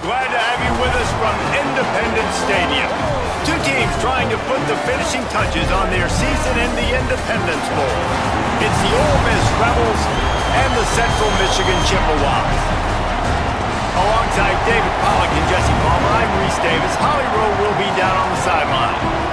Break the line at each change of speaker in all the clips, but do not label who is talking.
Glad to have you with us from Independence Stadium. Two teams trying to put the finishing touches on their season in the Independence Bowl. It's the Ole Miss Rebels and the Central Michigan Chippewas. Alongside David Pollack and Jesse Palmer, I'm Reese Davis. Holly Rowe will be down on the sideline.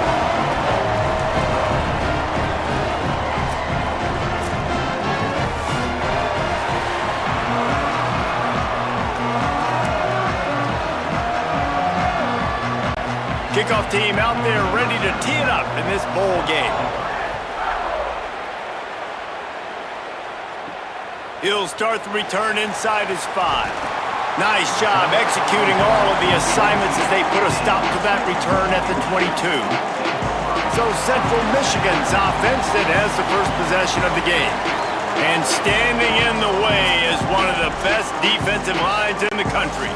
Kickoff team out there ready to tee it up in this bowl game. He'll start the return inside his 5. Nice job executing all of the assignments as they put a stop to that return at the 22. So Central Michigan's offense that has the first possession of the game. And standing in the way is one of the best defensive lines in the country.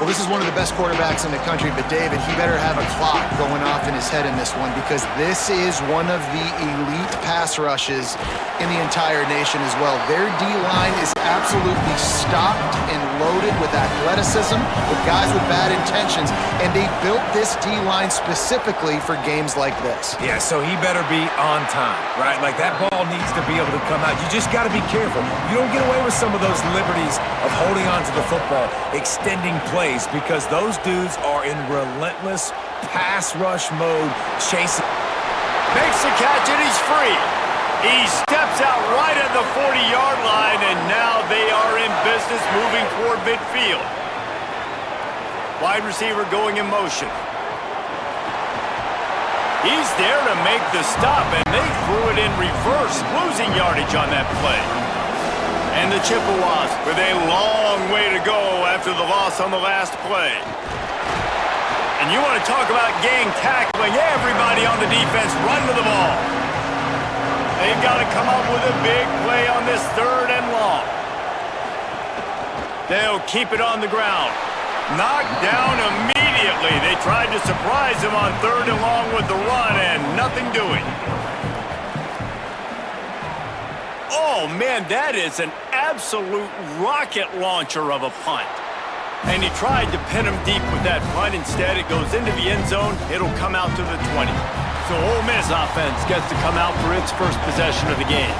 Well, this is one of the best quarterbacks in the country, but David, he better have a clock going off in his head in this one because this is one of the elite pass rushes in the entire nation as well. Their D-line is absolutely stocked and loaded with athleticism, with guys with bad intentions, and they built this D-line specifically for games like this.
Yeah, so he better be on time, right? Like that ball needs to be able to come out. You just got to be careful. You don't get away with some of those liberties of holding on to the football, extending plays, because those dudes are in relentless pass rush mode, chasing.
Makes the catch and he's free. He steps out right at the 40-yard line, and now they are in business moving toward midfield. Wide receiver going in motion. He's there to make the stop, and they threw it in reverse, losing yardage on that play. And the Chippewas with a long way to go after the loss on the last play. And you want to talk about gang tackling, everybody on the defense run to the ball. They've got to come up with a big play on this 3rd and long. They'll keep it on the ground. Knocked down immediately. They tried to surprise him on 3rd and long with the run, and nothing doing. Oh, man, that is an absolute rocket launcher of a punt. And he tried to pin him deep with that punt. Instead, it goes into the end zone. It'll come out to the 20. So Ole Miss offense gets to come out for its first possession of the game.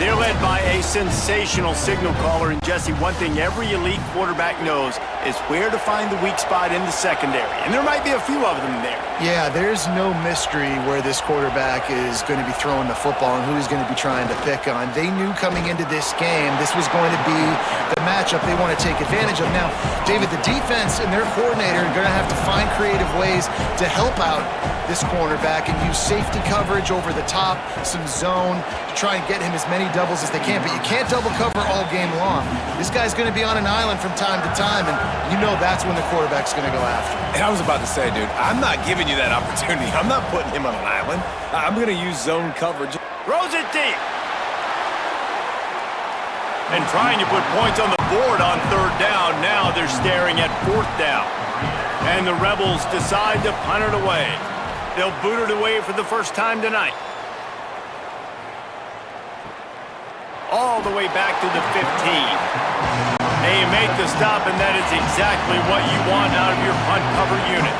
They're led by a sensational signal caller. And, Jesse, one thing every elite quarterback knows is where to find the weak spot in the secondary. And there might be a few of them there.
Yeah, there's no mystery where this quarterback is going to be throwing the football and who he's going to be trying to pick on. They knew coming into this game this was going to be the matchup they want to take advantage of. Now, David, the defense and their coordinator are going to have to find creative ways to help out this cornerback and use safety coverage over the top, some zone, to try and get him as many doubles as they can. But you can't double cover all game long. This guy's going to be on an island from time to time, and you know that's when the quarterback's going to go after him.
And I was about to say, dude, I'm not giving you that opportunity. I'm not putting him on an island. I'm going to use zone coverage.
Throws it deep. And trying to put points on the board on 3rd down. Now they're staring at 4th down. And the Rebels decide to punt it away. They'll boot it away for the first time tonight. All the way back to the 15. They make the stop, and that is exactly what you want out of your punt cover unit.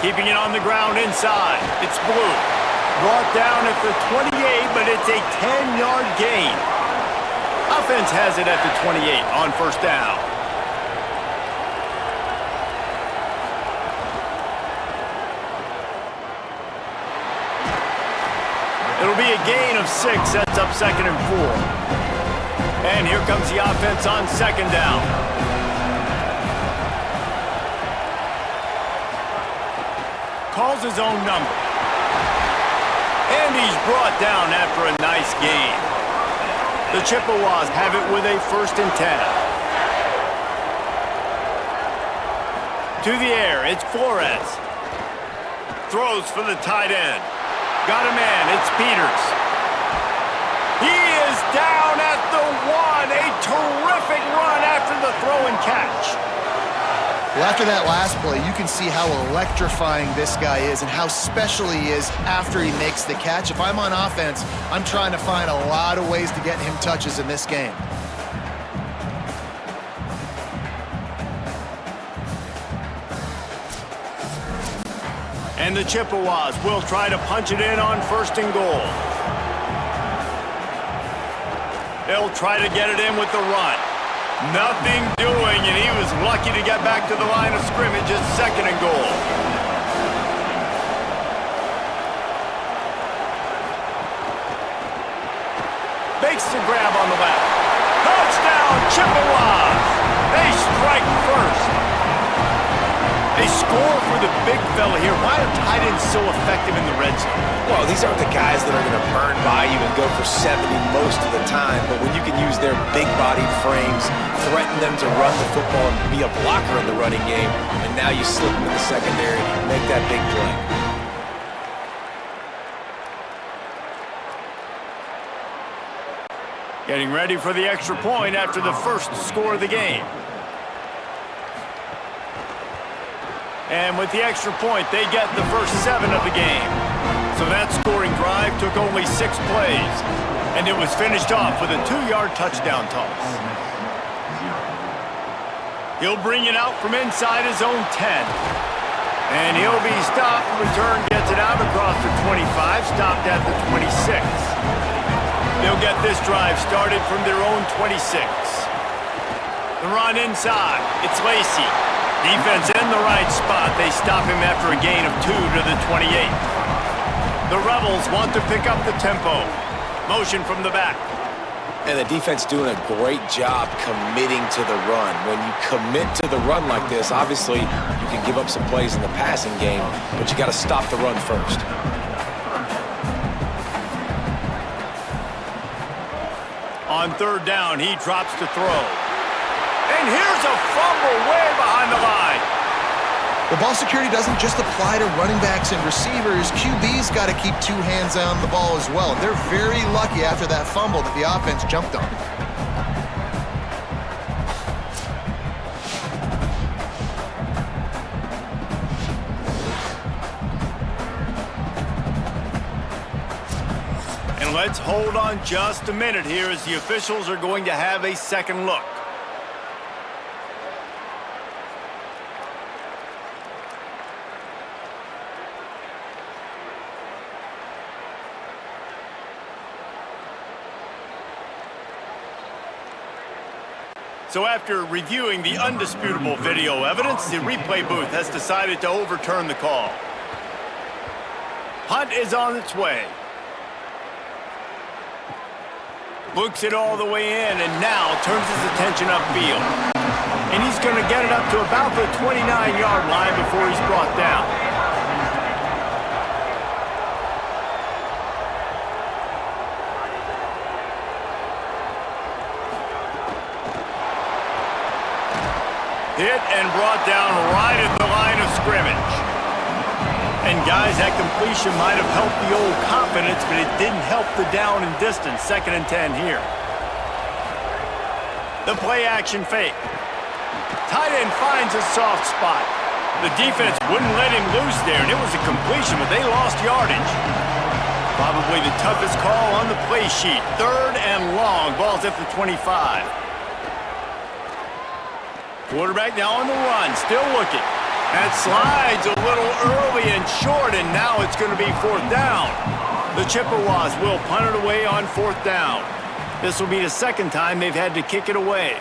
Keeping it on the ground inside. It's Blue. Brought down at the 28, but it's a 10-yard gain. Offense has it at the 28 on 1st down. It'll be a gain of 6, sets up 2nd and 4. And here comes the offense on 2nd down. Calls his own number. And he's brought down after a nice gain. The Chippewas have it with a 1st and 10. To the air, it's Flores. Throws for the tight end. Got a man, it's Peters. He is down at the 1. A terrific run after the throw and catch.
Well, after that last play, you can see how electrifying this guy is and how special he is after he makes the catch. If I'm on offense, I'm trying to find a lot of ways to get him touches in this game.
And the Chippewas will try to punch it in on 1st and goal. They'll try to get it in with the run. Nothing doing, and he was lucky to get back to the line of scrimmage at 2nd and goal. Makes the grab on the left. Touchdown, Chippewas! They strike first. They score for the big fella here. Why are tight ends so effective in the red zone?
Well, these aren't the guys that are going to burn by you and go for 70 most of the time, but when you can use their big-bodied frames, threaten them to run the football and be a blocker in the running game, and now you slip them in the secondary, make that big play.
Getting ready for the extra point after the first score of the game. And with the extra point, they get the first 7 of the game. So that scoring drive took only 6 plays. And it was finished off with a 2-yard touchdown toss. He'll bring it out from inside his own 10. And he'll be stopped. Return gets it out across the 25, stopped at the 26. They'll get this drive started from their own 26. The run inside. It's Lacey. Defense in the right spot. They stop him after a gain of 2 to the 28. The Rebels want to pick up the tempo. Motion from the back.
And the defense doing a great job committing to the run. When you commit to the run like this, obviously you can give up some plays in the passing game, but you got to stop the run first.
On 3rd down, he drops to throw. And here's a fumble way behind the line.
The ball security doesn't just apply to running backs and receivers. QB's got to keep 2 hands on the ball as well. They're very lucky after that fumble that the offense jumped on.
And let's hold on just a minute here as the officials are going to have a second look. So after reviewing the undisputable video evidence, the replay booth has decided to overturn the call. Punt is on its way. Looks it all the way in and now turns his attention upfield. And he's going to get it up to about the 29-yard line before he's brought down. Hit and brought down right at the line of scrimmage. And guys, that completion might have helped the old confidence, but it didn't help the down and distance. 2nd and 10 here. The play action fake. Tight end finds a soft spot. The defense wouldn't let him loose there, and it was a completion, but they lost yardage. Probably the toughest call on the play sheet. 3rd and long. Ball's at the 25. Quarterback now on the run, still looking. That slides a little early and short, and now it's going to be 4th down. The Chippewas will punt it away on 4th down. This will be the 2nd time they've had to kick it away.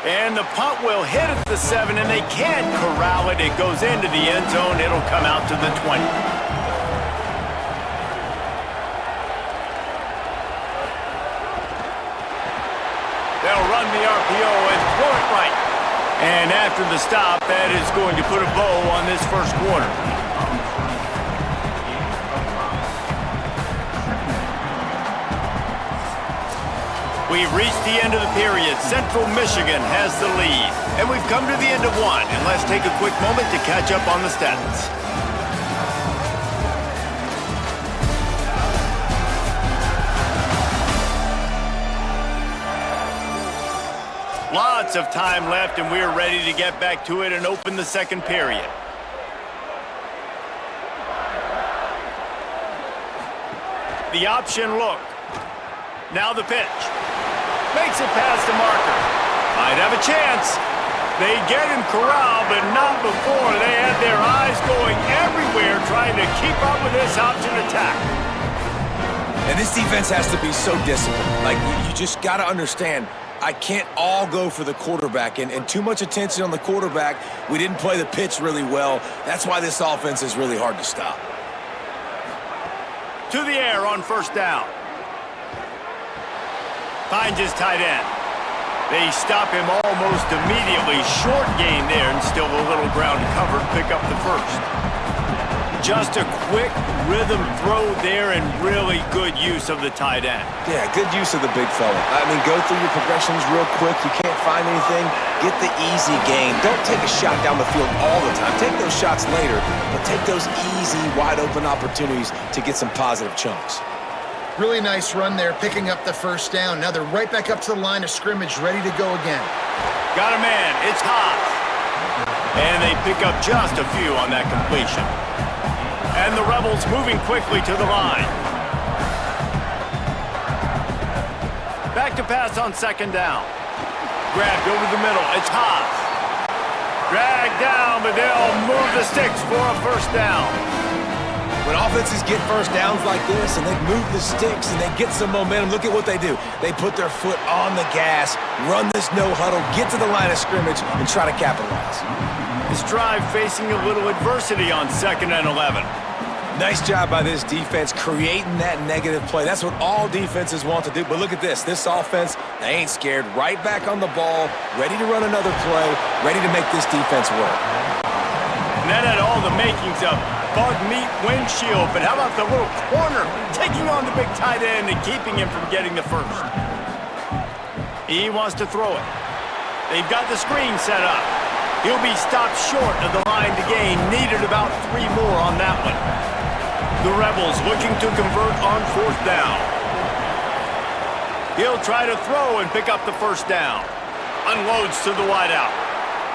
And the punt will hit at the 7, and they can't corral it. It goes into the end zone. It'll come out to the 20. They'll run the RPO and throw it right. And after the stop, that is going to put a bow on this first quarter. We've reached the end of the period. Central Michigan has the lead. And we've come to the end of one. And let's take a quick moment to catch up on the stats. Lots of time left, and we're ready to get back to it and open the second period. The option look. Now the pitch. Makes it past the marker. Might have a chance. They get him corralled, but not before. They had their eyes going everywhere trying to keep up with this option attack.
And this defense has to be so disciplined. Like, you just got to understand, I can't all go for the quarterback. And too much attention on the quarterback. We didn't play the pitch really well. That's why this offense is really hard to stop.
To the air on first down. Finds his tight end. They stop him almost immediately. Short gain there and still a little ground covered. Pick up the first. Just a quick rhythm throw there and really good use of the tight end.
Yeah, good use of the big fella. I mean, go through your progressions real quick. You can't find anything. Get the easy gain. Don't take a shot down the field all the time. Take those shots later, but take those easy, wide-open opportunities to get some positive chunks.
Really nice run there, picking up the first down. Now they're right back up to the line of scrimmage, ready to go again.
Got a man. It's hot. And they pick up just a few on that completion. And the Rebels moving quickly to the line. Back to pass on second down. Grabbed over the middle. It's hot. Dragged down, but they'll move the sticks for a first down.
When offenses get first downs like this and they move the sticks and they get some momentum, look at what they do. They put their foot on the gas, run this no huddle, get to the line of scrimmage, and try to capitalize.
This drive facing a little adversity on 2nd and 11.
Nice job by this defense creating that negative play. That's what all defenses want to do. But look at this. This offense, they ain't scared. Right back on the ball, ready to run another play, ready to make this defense work.
And that had all the makings of bug meat windshield, but how about the little corner taking on the big tight end and keeping him from getting the first? He wants to throw it. They've got the screen set up. He'll be stopped short of the line to gain. Needed about 3 more on that one. The Rebels looking to convert on 4th down. He'll try to throw and pick up the first down. Unloads to the wideout.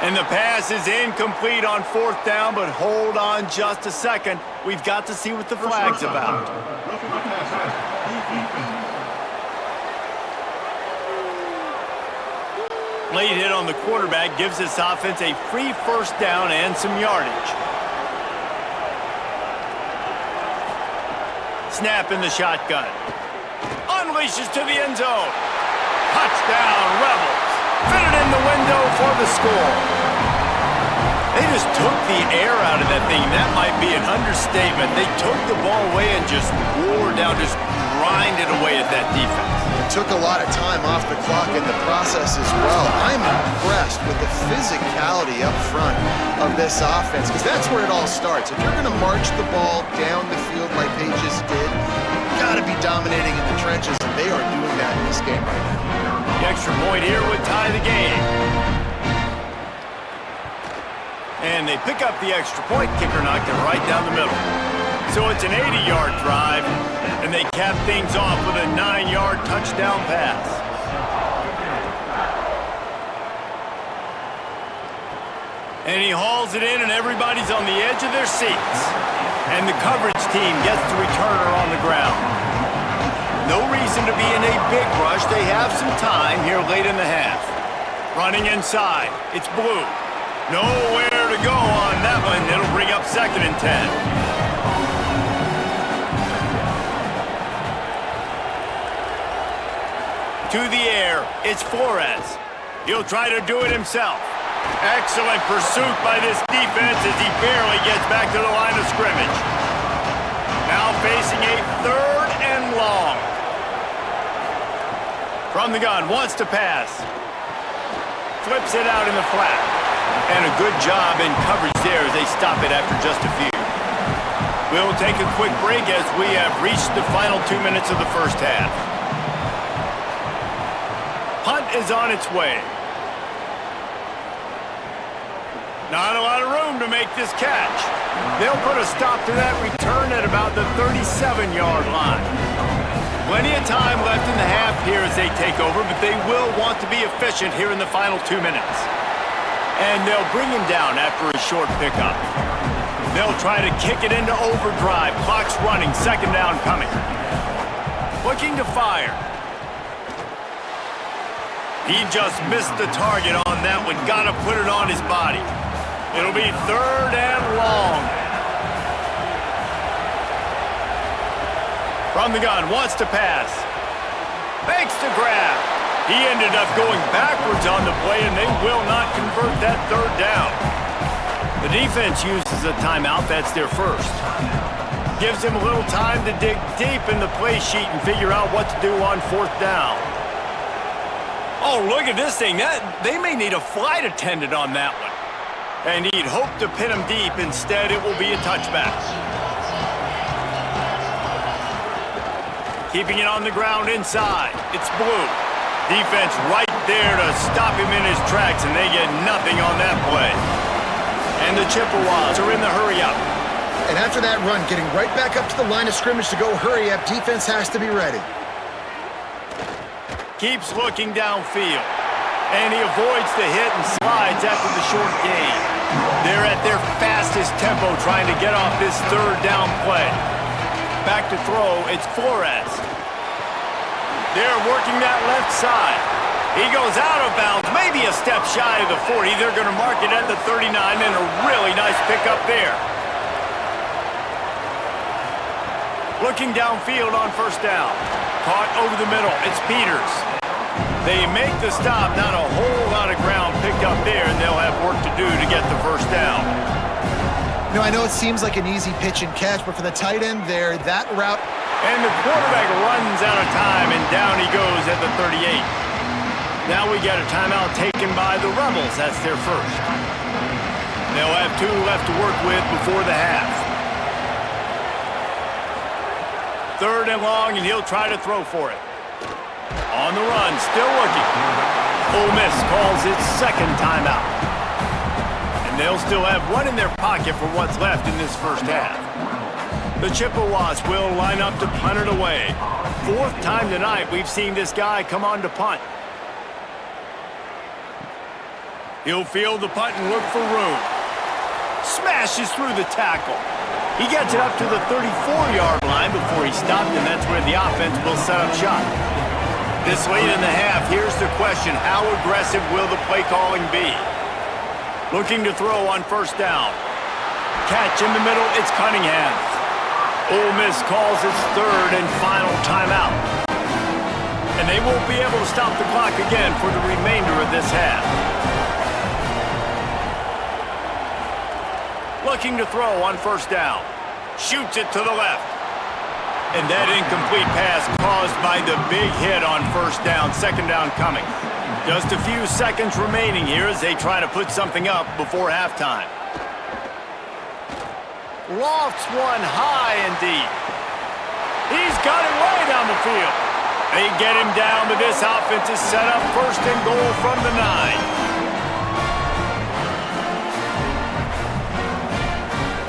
And the pass is incomplete on 4th down, but hold on just a second. We've got to see what the flag's about. Late hit on the quarterback gives this offense a free first down and some yardage. Snap in the shotgun. Unleashes to the end zone. Touchdown, Rebels. Fitted in the window for the score. They just took the air out of that thing. That might be an understatement. They took the ball away and just wore down, just grinded away at that defense.
It took a lot of time off the clock in the process as well. I'm impressed with the physicality up front of this offense, because that's where it all starts. If you're going to march the ball down the field like they just did, you've got to be dominating in the trenches, and they are doing that in this game right now.
The extra point here would tie the game. And they pick up the extra point. Kicker knocked it right down the middle. So it's an 80-yard drive, and they cap things off with a 9-yard touchdown pass. And he hauls it in, and everybody's on the edge of their seats. And the coverage team gets the returner on the ground. No reason to be in a big rush. They have some time here late in the half. Running inside. It's Blue. Nowhere to go on that one. It'll bring up 2nd and 10. To the air, it's Flores. He'll try to do it himself. Excellent pursuit by this defense as he barely gets back to the line of scrimmage. Now facing a 3rd and long. From the gun, wants to pass. Flips it out in the flat. And a good job in coverage there as they stop it after just a few. We'll take a quick break as we have reached the final 2 minutes of the first half. Punt is on its way. Not a lot of room to make this catch. They'll put a stop to that return at about the 37-yard line. Plenty of time left in the half here as they take over, but they will want to be efficient here in the final 2 minutes. And they'll bring him down after a short pickup. They'll try to kick it into overdrive. Clock's running, 2nd down coming. Looking to fire. He just missed the target on that one. Got to put it on his body. It'll be 3rd and long. From the gun, wants to pass. Makes the grab. He ended up going backwards on the play, and they will not convert that 3rd down. The defense uses a timeout. That's their first. Gives him a little time to dig deep in the play sheet and figure out what to do on 4th down. Oh, look at this thing. They may need a flight attendant on that one. And he'd hope to pin him deep. Instead, it will be a touchback. Keeping it on the ground inside. It's Blue. Defense right there to stop him in his tracks, and they get nothing on that play. And the Chippewas are in the hurry-up.
And after that run, getting right back up to the line of scrimmage to go hurry-up, defense has to be ready.
Keeps looking downfield. And he avoids the hit and slides after the short gain. They're at their fastest tempo trying to get off this 3rd down play. Back to throw, it's Flores. They're working that left side. He goes out of bounds, maybe a step shy of the 40. They're going to mark it at the 39, and a really nice pickup there. Looking downfield on 1st down. Caught over the middle, it's Peters. They make the stop, not a whole lot of ground picked up there, and they'll have work to do to get the 1st down.
You know, I know it seems like an easy pitch and catch, but for the tight end there, that route...
And the quarterback runs out of time, and down he goes at the 38. Now we got a timeout taken by the Rebels. That's their first. They'll have 2 left to work with before the half. 3rd and long, and he'll try to throw for it. On the run, still looking. Ole Miss calls its 2nd timeout. And they'll still have 1 in their pocket for what's left in this 1st half. The Chippewas will line up to punt it away. 4th time tonight we've seen this guy come on to punt. He'll field the punt and look for room. Smashes through the tackle. He gets it up to the 34-yard line before he stopped, and that's where the offense will set up shop. This late in the half, here's the question. How aggressive will the play calling be? Looking to throw on 1st down. Catch in the middle, it's Cunningham. Ole Miss calls its 3rd and final timeout. And they won't be able to stop the clock again for the remainder of this half. Looking to throw on 1st down. Shoots it to the left. And that incomplete pass caused by the big hit on 1st down. 2nd down coming. Just a few seconds remaining here as they try to put something up before halftime. Lofts one high and deep. He's got it way down the field. They get him down, but this offense is set up 1st and goal from the 9.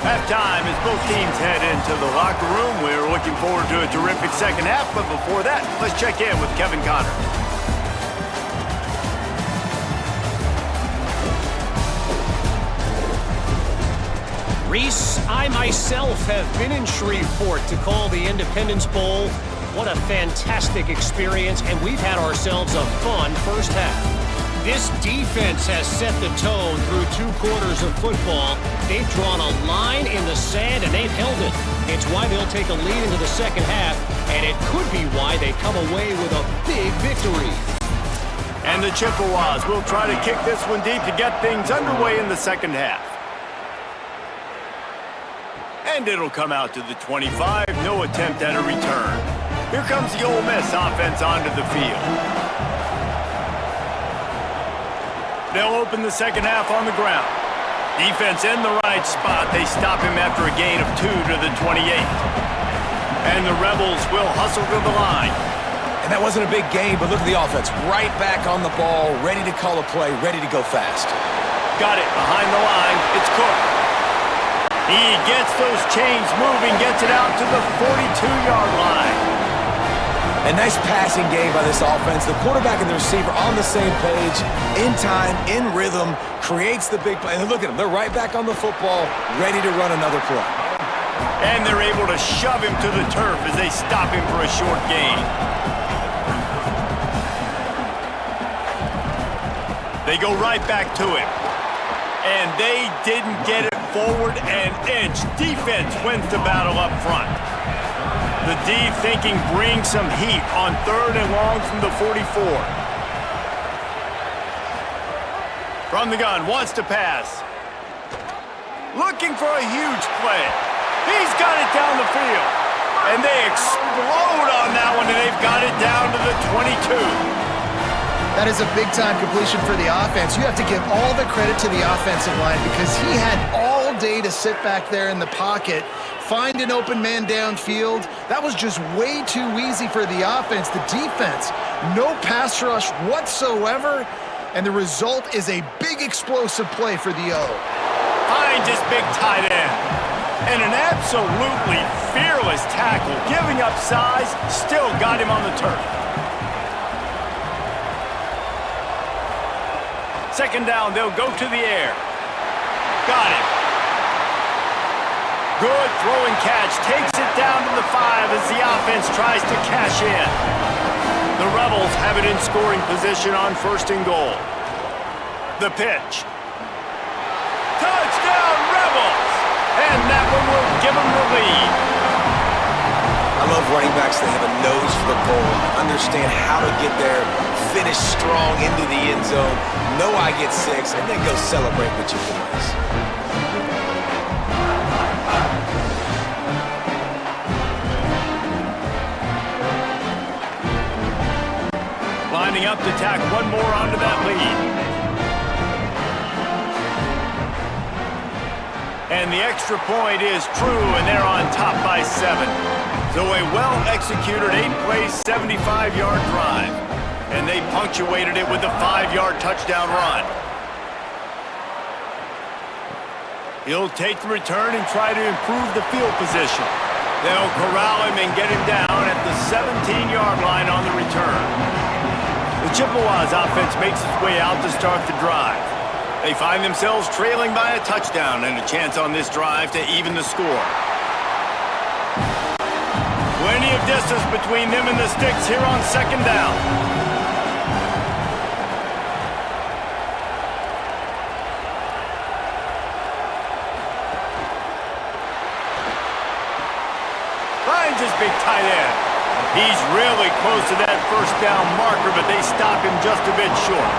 Halftime as both teams head into the locker room. We're looking forward to a terrific 2nd half, but before that, let's check in with Kevin Connor.
Reese, I myself have been in Shreveport to call the Independence Bowl. What a fantastic experience, and we've had ourselves a fun 1st half. This defense has set the tone through 2 quarters of football. They've drawn a line in the sand, and they've held it. It's why they'll take a lead into the 2nd half, and it could be why they come away with a big victory.
And the Chippewas will try to kick this one deep to get things underway in the 2nd half. And it'll come out to the 25. No attempt at a return. Here comes the Ole Miss offense onto the field. They'll open the 2nd half on the ground. Defense in the right spot. They stop him after a gain of 2 to the 28. And the Rebels will hustle to the line.
And that wasn't a big gain, but look at the offense. Right back on the ball, ready to call a play, ready to go fast.
Got it behind the line. It's Cook. He gets those chains moving, gets it out to the 42-yard line.
A nice passing game by this offense. The quarterback and the receiver on the same page, in time, in rhythm, creates the big play. And look at them. They're right back on the football, ready to run another play.
And they're able to shove him to the turf as they stop him for a short gain. They go right back to him. And they didn't get it forward an inch. Defense wins the battle up front. The D thinking bring some heat on 3rd and long from the 44. From the gun, wants to pass. Looking for a huge play. He's got it down the field. And they explode on that one, and they've got it down to the 22.
That is a big-time completion for the offense. You have to give all the credit to the offensive line because he had all day to sit back there in the pocket, find an open man downfield. That was just way too easy for the offense. The defense, no pass rush whatsoever, and the result is a big explosive play for the O.
Finds his big tight end. And an absolutely fearless tackle, giving up size, still got him on the turf. 2nd down, they'll go to the air. Got it. Good throwing catch, takes it down to the 5 as the offense tries to cash in. The Rebels have it in scoring position on 1st and goal. The pitch. Touchdown, Rebels! And that one will give them the lead.
I love running backs that have a nose for the goal, understand how to get there, finish strong into the end zone, know I get 6, and then go celebrate with your boys.
Lining up to tack one more onto that lead. And the extra point is true, and they're on top by 7. So a well-executed 8-play, 75-yard drive. And they punctuated it with a 5-yard touchdown run. He'll take the return and try to improve the field position. They'll corral him and get him down at the 17-yard line on the return. The Chippewas offense makes its way out to start the drive. They find themselves trailing by a touchdown and a chance on this drive to even the score. Plenty of distance between them and the sticks here on 2nd down. Finds his big tight end. He's really close to that 1st down marker, but they stop him just a bit short.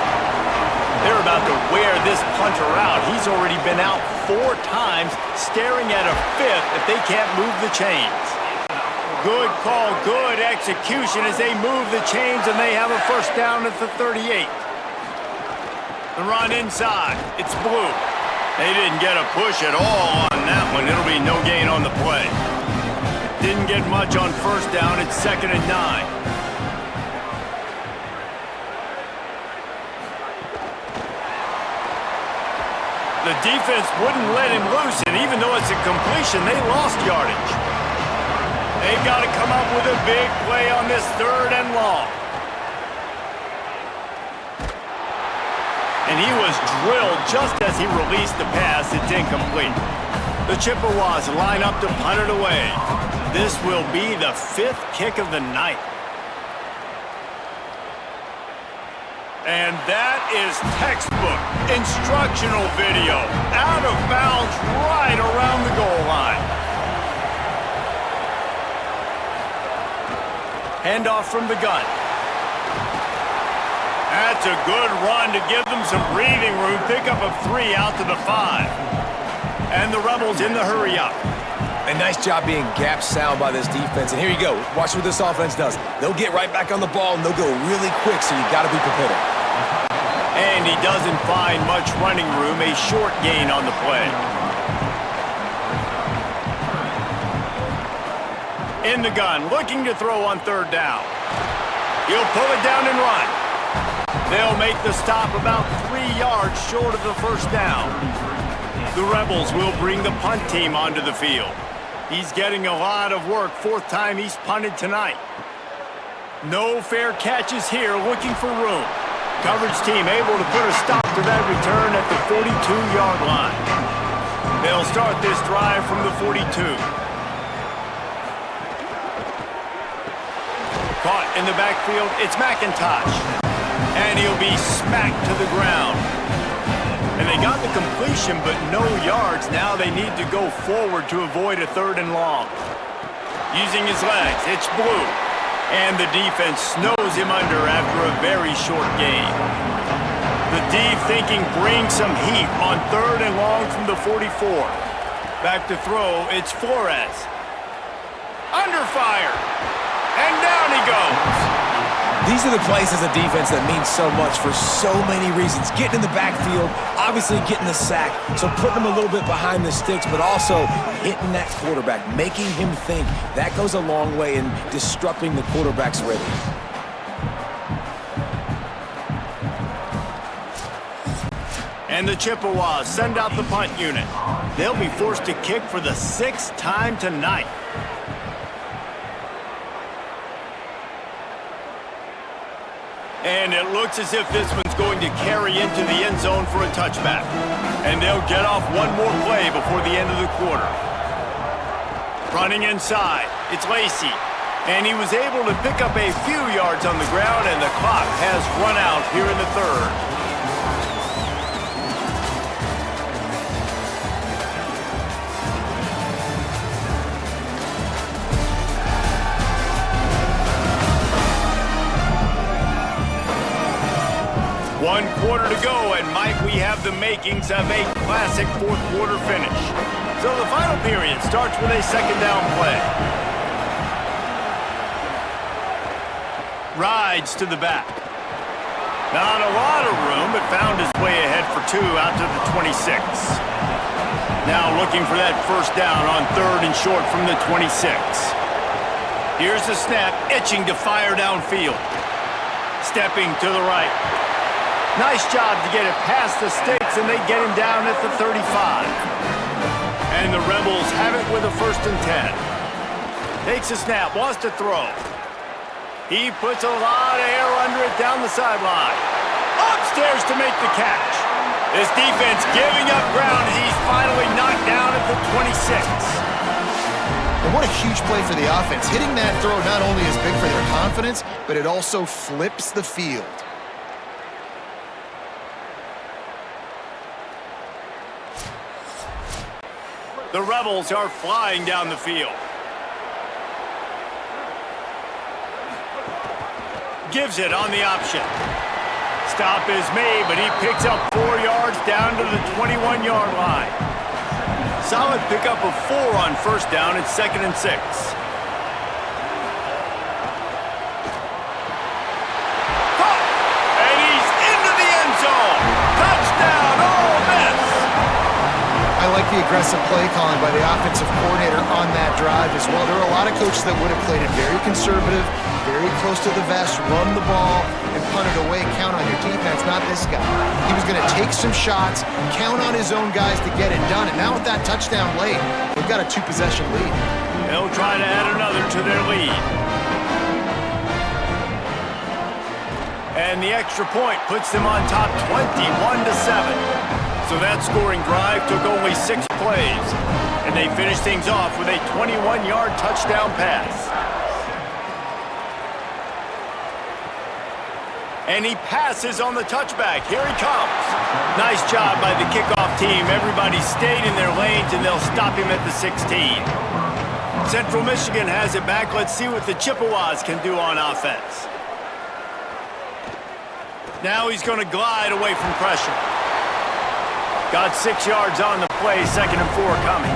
They're about to wear this punter out. He's already been out 4 times, staring at a 5th if they can't move the chains. Good call, good execution as they move the chains, and they have a 1st down at the 38. The run inside. It's blue. They didn't get a push at all on that one. It'll be no gain on the play. Didn't get much on 1st down. It's 2nd and 9. The defense wouldn't let him loose, and even though it's a completion, they lost yardage. They've got to come up with a big play on this 3rd and long. And he was drilled just as he released the pass. It's incomplete. The Chippewas line up to punt it away. This will be the 5th kick of the night. And that is textbook instructional video. Out of bounds right around the goal line. Handoff from the gun. That's a good run to give them some breathing room. Pick up a 3 out to the 5. And the Rebels in the hurry up.
A nice job being gap sound by this defense. And here you go. Watch what this offense does. They'll get right back on the ball, and they'll go really quick, so you got to be prepared.
And he doesn't find much running room. A short gain on the play. In the gun, looking to throw on 3rd down. He'll pull it down and run. They'll make the stop about 3 yards short of the 1st down. The Rebels will bring the punt team onto the field. He's getting a lot of work. 4th time he's punted tonight. No fair catches here, looking for room. Coverage team able to put a stop to that return at the 42-yard line. They'll start this drive from the 42. Caught in the backfield, it's McIntosh. And he'll be smacked to the ground. And they got the completion, but no yards. Now they need to go forward to avoid a 3rd and long. Using his legs, it's Blue. And the defense snows him under after a very short gain. The D thinking bring some heat on 3rd and long from the 44. Back to throw, it's Flores. Under fire. And down he goes.
These are the plays as a defense that mean so much for so many reasons. Getting in the backfield, obviously getting the sack, so putting him a little bit behind the sticks, but also hitting that quarterback, making him think. That goes a long way in disrupting the quarterback's rhythm.
And the Chippewas send out the punt unit. They'll be forced to kick for the 6th time tonight. And it looks as if this one's going to carry into the end zone for a touchback. And they'll get off one more play before the end of the quarter. Running inside, it's Lacey. And he was able to pick up a few yards on the ground, and the clock has run out here in the 3rd. One quarter to go, and Mike, we have the makings of a classic 4th quarter finish. So the final period starts with a 2nd down play. Rides to the back. Not a lot of room, but found his way ahead for 2 out to the 26. Now looking for that 1st down on 3rd and short from the 26. Here's the snap, itching to fire downfield. Stepping to the right. Nice job to get it past the sticks, and they get him down at the 35. And the Rebels have it with a 1st and 10. Takes a snap, wants to throw. He puts a lot of air under it down the sideline. Upstairs to make the catch. This defense giving up ground as he's finally knocked down at the 26.
And what a huge play for the offense. Hitting that throw not only is big for their confidence, but it also flips the field.
The Rebels are flying down the field. Gives it on the option. Stop is made, but he picks up 4 yards down to the 21-yard line. Solid pickup of 4 on 1st down. It's 2nd and 6. And he's into the end zone. Touchdown, Ole Miss.
I like the aggressive play calling by the offensive coordinator on that drive as well. There are a lot of coaches that would have played it very conservative, very close to the vest, run the ball, and punt it away. Count on your defense, not this guy. He was going to take some shots, count on his own guys to get it done. And now with that touchdown late, they've got a 2-possession lead.
They'll try to add another to their lead. And the extra point puts them on top 21-7. So that scoring drive took only 6 plays, and they finished things off with a 21-yard touchdown pass. And he passes on the touchback. Here he comes. Nice job by the kickoff team. Everybody stayed in their lanes, and they'll stop him at the 16. Central Michigan has it back. Let's see what the Chippewas can do on offense. Now he's going to glide away from pressure. Got 6 yards on the play, 2nd and 4 coming.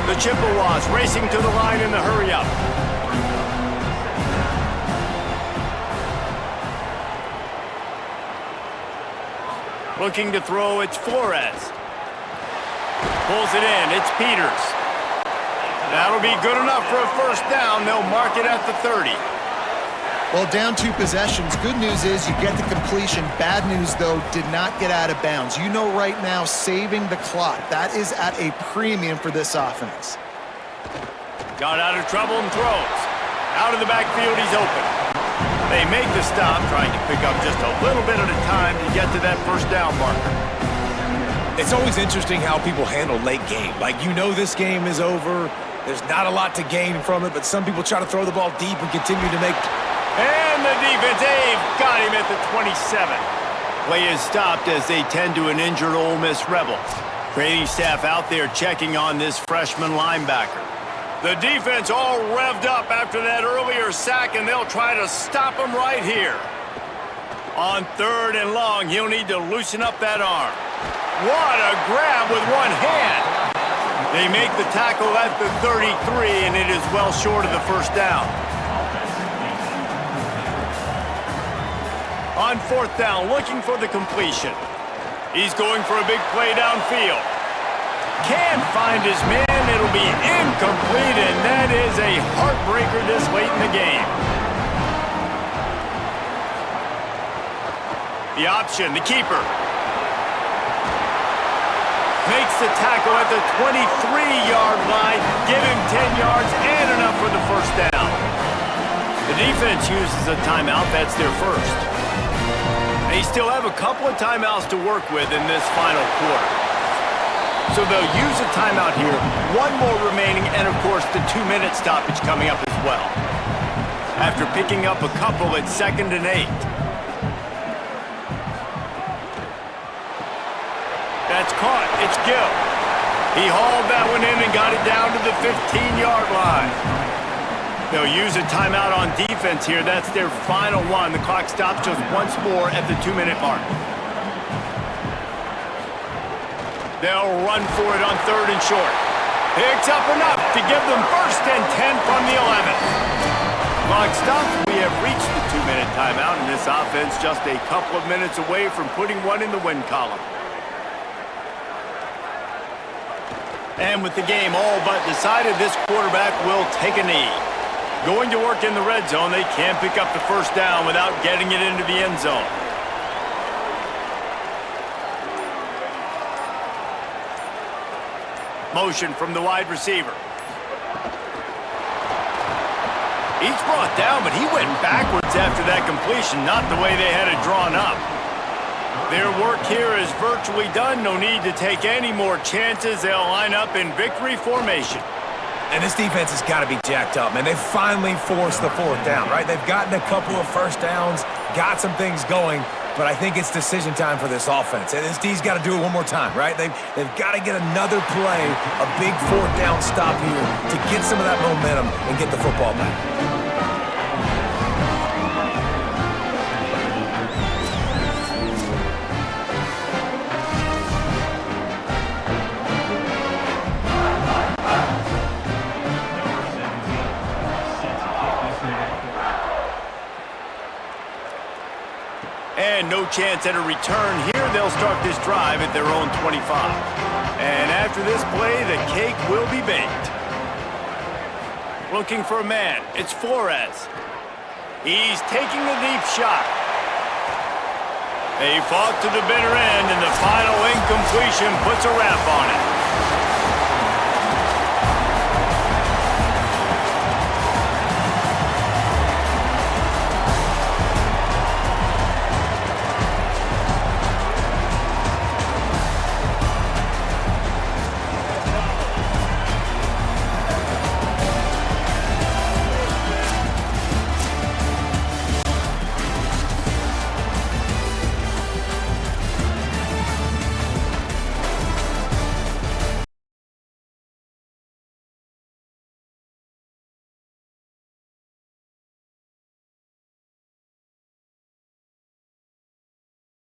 The Chippewas racing to the line in the hurry-up. Looking to throw, it's Flores. Pulls it in, it's Peters. That'll be good enough for a 1st down. They'll mark it at the 30.
Well, down 2 possessions. Good news is you get the completion. Bad news, though, did not get out of bounds. You know right now, saving the clock. That is at a premium for this offense.
Got out of trouble and throws. Out of the backfield, he's open. They make the stop, trying to pick up just a little bit at a time to get to that 1st down marker.
It's always interesting how people handle late game. Like, you know this game is over. There's not a lot to gain from it, but some people try to throw the ball deep and continue to make...
And the defense, they've got him at at the 27. Play is stopped as they tend to an injured Ole Miss Rebel. Training staff out there checking on this freshman linebacker. The defense all revved up after that earlier sack, and they'll try to stop him right here. On 3rd and long, he'll need to loosen up that arm. What a grab with one hand! They make the tackle at the 33, and it is well short of the first down. On 4th down, looking for the completion. He's going for a big play downfield. Can't find his man. It'll be incomplete, and that is a heartbreaker this late in the game. The option, the keeper. Makes the tackle at the 23-yard line. Give him 10 yards and enough for the first down. The defense uses a timeout. That's their first. They still have a couple of timeouts to work with in this final quarter. So they'll use a timeout here, one more remaining, and of course the 2-minute stoppage coming up as well. After picking up a couple at 2nd and 8. That's caught. It's Gill. He hauled that one in and got it down to the 15-yard line. They'll use a timeout on defense here. That's their final one. The clock stops just once more at the 2-minute mark. They'll run for it on 3rd and short. Picks up enough to give them 1st and 10 from the 11. Clock stops. We have reached the 2-minute timeout, and this offense just a couple of minutes away from putting one in the win column. And with the game all but decided, this quarterback will take a knee. Going to work in the red zone, they can't pick up the first down without getting it into the end zone. Motion from the wide receiver. He's brought down, but he went backwards after that completion, not the way they had it drawn up. Their work here is virtually done. No need to take any more chances. They'll line up in victory formation.
And this defense has got to be jacked up, man. They finally forced the 4th down, right? They've gotten a couple of first downs, got some things going, but I think it's decision time for this offense. And this D's got to do it one more time, right? They've got to get another play, a big 4th down stop here to get some of that momentum and get the football back.
And no chance at a return here. They'll start this drive at their own 25. And after this play, the cake will be baked. Looking for a man. It's Flores. He's taking the deep shot. They fought to the bitter end, and the final incompletion puts a wrap on it.